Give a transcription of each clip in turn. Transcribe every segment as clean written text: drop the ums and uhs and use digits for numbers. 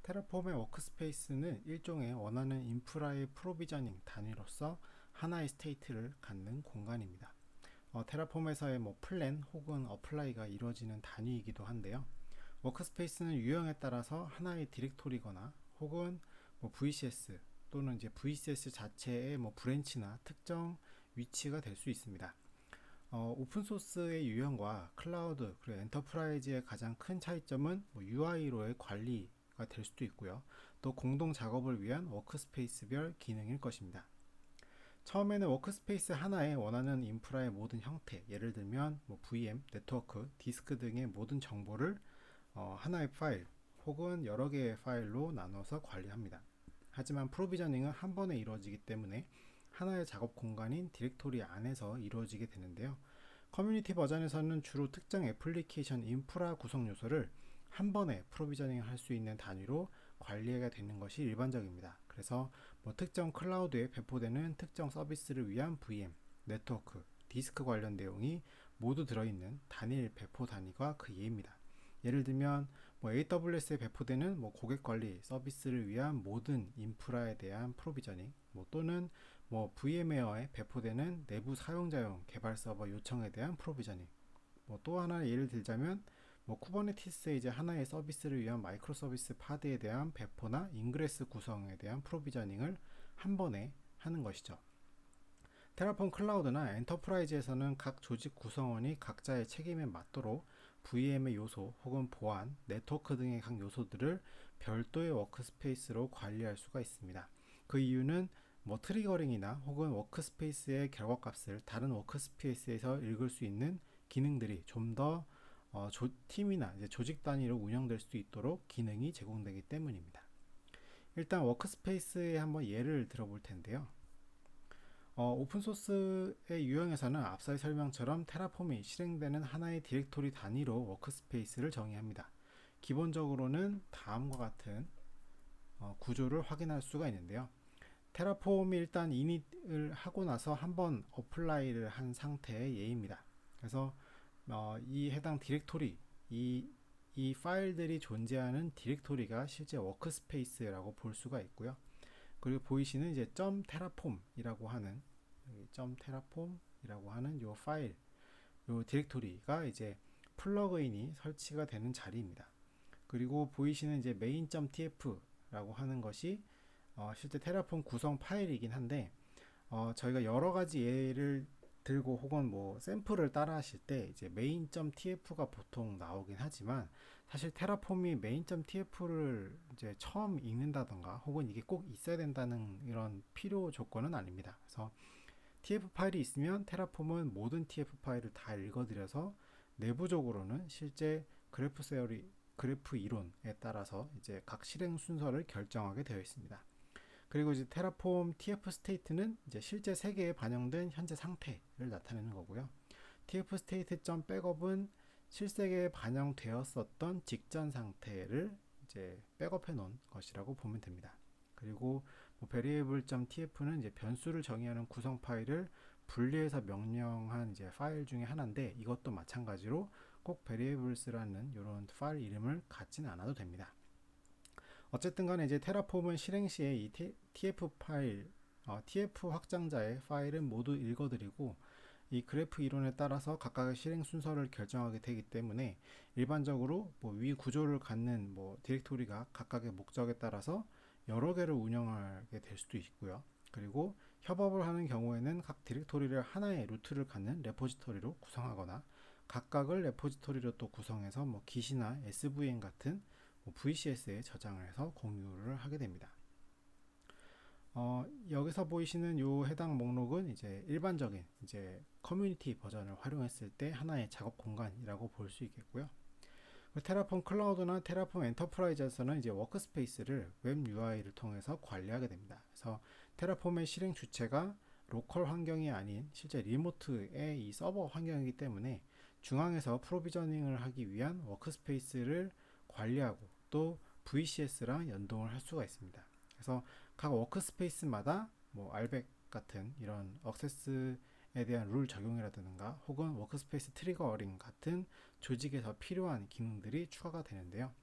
테라폼의 워크스페이스는 일종의 원하는 인프라의 프로비저닝 단위로서 하나의 스테이트를 갖는 공간입니다. 테라폼에서의 플랜 혹은 어플라이가 이루어지는 단위이기도 한데요. 워크스페이스는 유형에 따라서 하나의 디렉토리거나 혹은 VCS 또는 이제 VCS 자체의 브랜치나 특정 위치가 될 수 있습니다. 오픈소스의 유형과 클라우드 그리고 엔터프라이즈의 가장 큰 차이점은 UI로의 관리가 될 수도 있고요. 또 공동 작업을 위한 워크스페이스별 기능일 것입니다. 처음에는 워크스페이스 하나에 원하는 인프라의 모든 형태, 예를 들면 VM, 네트워크, 디스크 등의 모든 정보를 하나의 파일 혹은 여러 개의 파일로 나눠서 관리합니다. 하지만 프로비저닝은 한 번에 이루어지기 때문에 하나의 작업 공간인 디렉토리 안에서 이루어지게 되는데요. 커뮤니티 버전에서는 주로 특정 애플리케이션 인프라 구성 요소를 한 번에 프로비저닝 할 수 있는 단위로 관리가 되는 것이 일반적입니다. 그래서 특정 클라우드에 배포되는 특정 서비스를 위한 VM, 네트워크, 디스크 관련 내용이 모두 들어있는 단일 배포 단위가 그 예입니다. 예를 들면 AWS에 배포되는 고객 관리 서비스를 위한 모든 인프라에 대한 프로비저닝, 또는 VMware에 배포되는 내부 사용자용 개발 서버 요청에 대한 프로비저닝, 또 하나 예를 들자면 쿠버네티스의 이제 하나의 서비스를 위한 마이크로 서비스 파드에 대한 배포나 인그레스 구성에 대한 프로비저닝을 한 번에 하는 것이죠. 테라폼 클라우드나 엔터프라이즈에서는 각 조직 구성원이 각자의 책임에 맞도록 VM의 요소 혹은 보안, 네트워크 등의 각 요소들을 별도의 워크스페이스로 관리할 수가 있습니다. 그 이유는 트리거링이나 혹은 워크스페이스의 결과값을 다른 워크스페이스에서 읽을 수 있는 기능들이 좀 더 팀이나 이제 조직 단위로 운영될 수 있도록 기능이 제공되기 때문입니다. 일단 워크스페이스의 한번 예를 들어볼 텐데요. 오픈소스의 유형에서는 앞서의 설명처럼 테라폼이 실행되는 하나의 디렉토리 단위로 워크스페이스를 정의합니다. 기본적으로는 다음과 같은 구조를 확인할 수가 있는데요. 테라폼이 일단 이닛을 하고 나서 한번 어플라이를 한 상태의 예입니다. 그래서 이 해당 디렉토리, 이 파일들이 존재하는 디렉토리가 실제 워크스페이스라고 볼 수가 있고요. 그리고 보이시는 이제 .테라폼이라고 하는 .테라폼이라고 하는 요 파일, 요 디렉토리가 이제 플러그인이 설치가 되는 자리입니다. 그리고 보이시는 이제 main.tf라고 하는 것이 실제 테라폼 구성 파일이긴 한데 저희가 여러 가지 예를 들고 혹은 샘플을 따라 하실 때 이제 main.tf가 보통 나오긴 하지만 사실 테라폼이 main.tf를 이제 처음 읽는다던가 혹은 이게 꼭 있어야 된다는 이런 필요 조건은 아닙니다. 그래서 tf 파일이 있으면 테라폼은 모든 tf 파일을 다 읽어드려서 내부적으로는 실제 그래프 이론에 따라서 이제 각 실행 순서를 결정하게 되어 있습니다. 그리고 이제 테라폼 TF 스테이트는 이제 실제 세계에 반영된 현재 상태를 나타내는 거고요. TF 스테이트.백업은 실세계에 반영되었었던 직전 상태를 이제 백업해 놓은 것이라고 보면 됩니다. 그리고 variable.tf는 이제 변수를 정의하는 구성 파일을 분리해서 명령한 이제 파일 중에 하나인데 이것도 마찬가지로 꼭 variables라는 이런 파일 이름을 갖지는 않아도 됩니다. 어쨌든 간에 이제 테라폼은 실행 시에 이 TF 파일, TF 확장자의 파일은 모두 읽어드리고 이 그래프 이론에 따라서 각각의 실행 순서를 결정하게 되기 때문에 일반적으로 위 구조를 갖는 디렉토리가 각각의 목적에 따라서 여러 개를 운영하게 될 수도 있고요. 그리고 협업을 하는 경우에는 각 디렉토리를 하나의 루트를 갖는 레포지토리로 구성하거나 각각을 레포지토리로 또 구성해서 git이나 svn 같은 VCS에 저장을 해서 공유를 하게 됩니다. 여기서 보이시는 요 해당 목록은 이제 일반적인 이제 커뮤니티 버전을 활용했을 때 하나의 작업 공간이라고 볼 수 있겠고요. 테라폼 클라우드나 테라폼 엔터프라이즈에서는 이제 워크스페이스를 웹 UI를 통해서 관리하게 됩니다. 그래서 테라폼의 실행 주체가 로컬 환경이 아닌 실제 리모트의 이 서버 환경이기 때문에 중앙에서 프로비저닝을 하기 위한 워크스페이스를 관리하고 또 VCS랑 연동을 할 수가 있습니다. 그래서 각 워크스페이스마다 RBAC 같은 이런 액세스에 대한 룰 적용이라든가 혹은 워크스페이스 트리거링 같은 조직에서 필요한 기능들이 추가가 되는데요.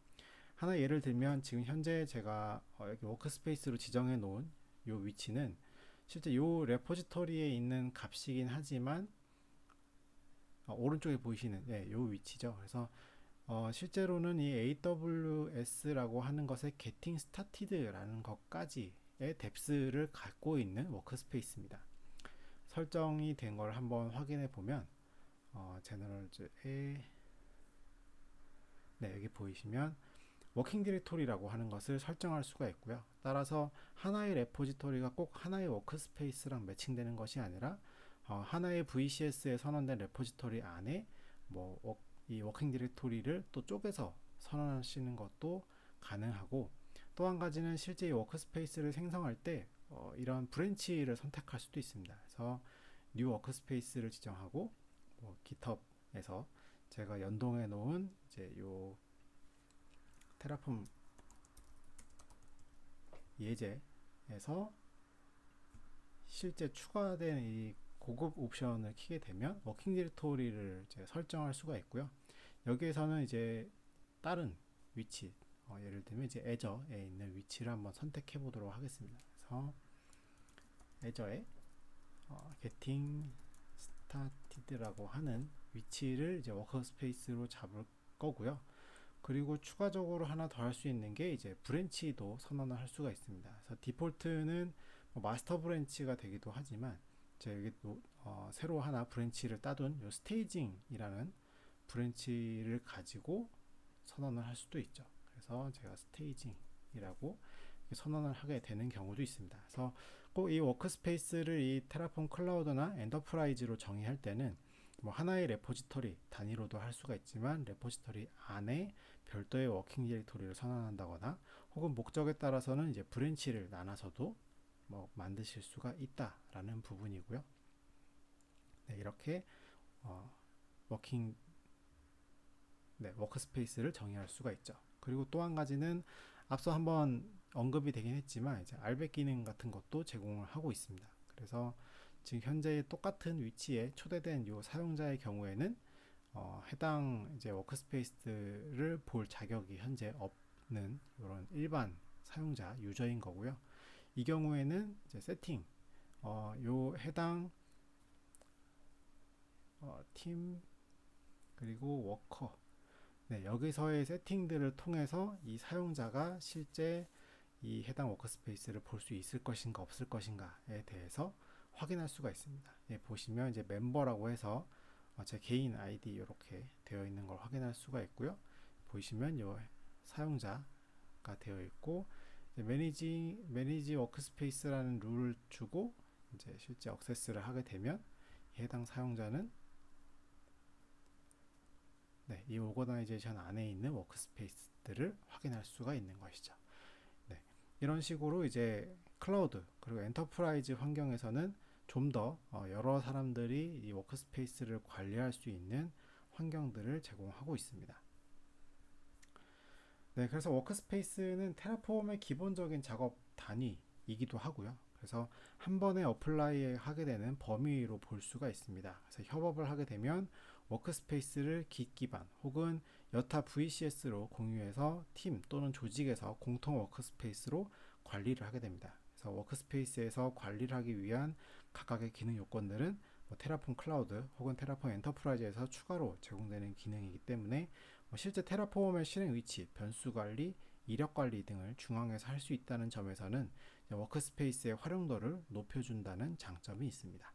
하나 예를 들면 지금 현재 제가 여기 워크스페이스로 지정해 놓은 이 위치는 실제 이 레포지토리에 있는 값이긴 하지만 오른쪽에 보이시는 이 위치죠. 그래서 실제로는 이 AWS라고 하는 것의 Getting Started라는 것까지의 뎁스를 갖고 있는 워크스페이스입니다. 설정이 된 걸 한번 확인해 보면 제너럴즈에 여기 보이시면 워킹 디렉토리라고 하는 것을 설정할 수가 있고요. 따라서 하나의 레포지토리가 꼭 하나의 워크스페이스랑 매칭되는 것이 아니라 하나의 VCS에 선언된 레포지토리 안에 이 워킹 디렉토리를 또 쪼개서 선언하시는 것도 가능하고, 또 한 가지는 실제 이 워크스페이스를 생성할 때 이런 브랜치를 선택할 수도 있습니다. 그래서 뉴 워크스페이스를 지정하고 GitHub에서 제가 연동해 놓은 이제 요 테라폼 예제에서 실제 추가된 이 고급 옵션을 키게 되면 워킹 디렉토리를 이제 설정할 수가 있고요. 여기에서는 이제 다른 위치, 예를 들면 이제 애저에 있는 위치를 한번 선택해 보도록 하겠습니다. 그래서 애저에 Getting Started라고 하는 위치를 이제 워크스페이스로 잡을 거고요. 그리고 추가적으로 하나 더 할 수 있는 게 이제 브랜치도 선언을 할 수가 있습니다. 그래서 디폴트는 마스터 브랜치가 되기도 하지만 제가 여기 새로 하나 브랜치를 따둔 요 스테이징이라는 브랜치를 가지고 선언을 할 수도 있죠. 그래서 제가 스테이징이라고 선언을 하게 되는 경우도 있습니다. 그래서 꼭 이 워크스페이스를 이 테라폼 클라우드나 엔터프라이즈로 정의할 때는 하나의 레포지토리 단위로도 할 수가 있지만 레포지토리 안에 별도의 워킹 디렉토리를 선언한다거나 혹은 목적에 따라서는 이제 브랜치를 나눠서도 만드실 수가 있다라는 부분이고요. 이렇게 워크스페이스를 정의할 수가 있죠. 그리고 또 한 가지는 앞서 한번 언급이 되긴 했지만 이제 RBAC 기능 같은 것도 제공을 하고 있습니다. 그래서 지금 현재 똑같은 위치에 초대된 이 사용자의 경우에는 해당 이제 워크스페이스를 볼 자격이 현재 없는 이런 일반 사용자 유저인 거고요. 이 경우에는 이제 세팅, 요 해당 팀 그리고 워커, 여기서의 세팅들을 통해서 이 사용자가 실제 이 해당 워크스페이스를 볼 수 있을 것인가 없을 것인가에 대해서 확인할 수가 있습니다. 보시면 이제 멤버라고 해서 제 개인 아이디 이렇게 되어 있는 걸 확인할 수가 있고요. 보시면 요 사용자가 되어 있고 매니지 워크스페이스라는 룰을 주고 이제 실제 액세스를 하게 되면 해당 사용자는 이 오거나이제이션 안에 있는 워크스페이스들을 확인할 수가 있는 것이죠. 이런 식으로 이제 클라우드 그리고 엔터프라이즈 환경에서는 좀 더 여러 사람들이 이 워크스페이스를 관리할 수 있는 환경들을 제공하고 있습니다. 그래서 워크스페이스는 테라폼의 기본적인 작업 단위이기도 하고요. 그래서 한 번에 어플라이 하게 되는 범위로 볼 수가 있습니다. 그래서 협업을 하게 되면 워크스페이스를 Git 기반 혹은 여타 VCS로 공유해서 팀 또는 조직에서 공통 워크스페이스로 관리를 하게 됩니다. 그래서 워크스페이스에서 관리를 하기 위한 각각의 기능 요건들은 테라폼 클라우드 혹은 테라폼 엔터프라이즈에서 추가로 제공되는 기능이기 때문에 실제 테라폼의 실행 위치, 변수 관리, 이력 관리 등을 중앙에서 할 수 있다는 점에서는 워크스페이스의 활용도를 높여준다는 장점이 있습니다.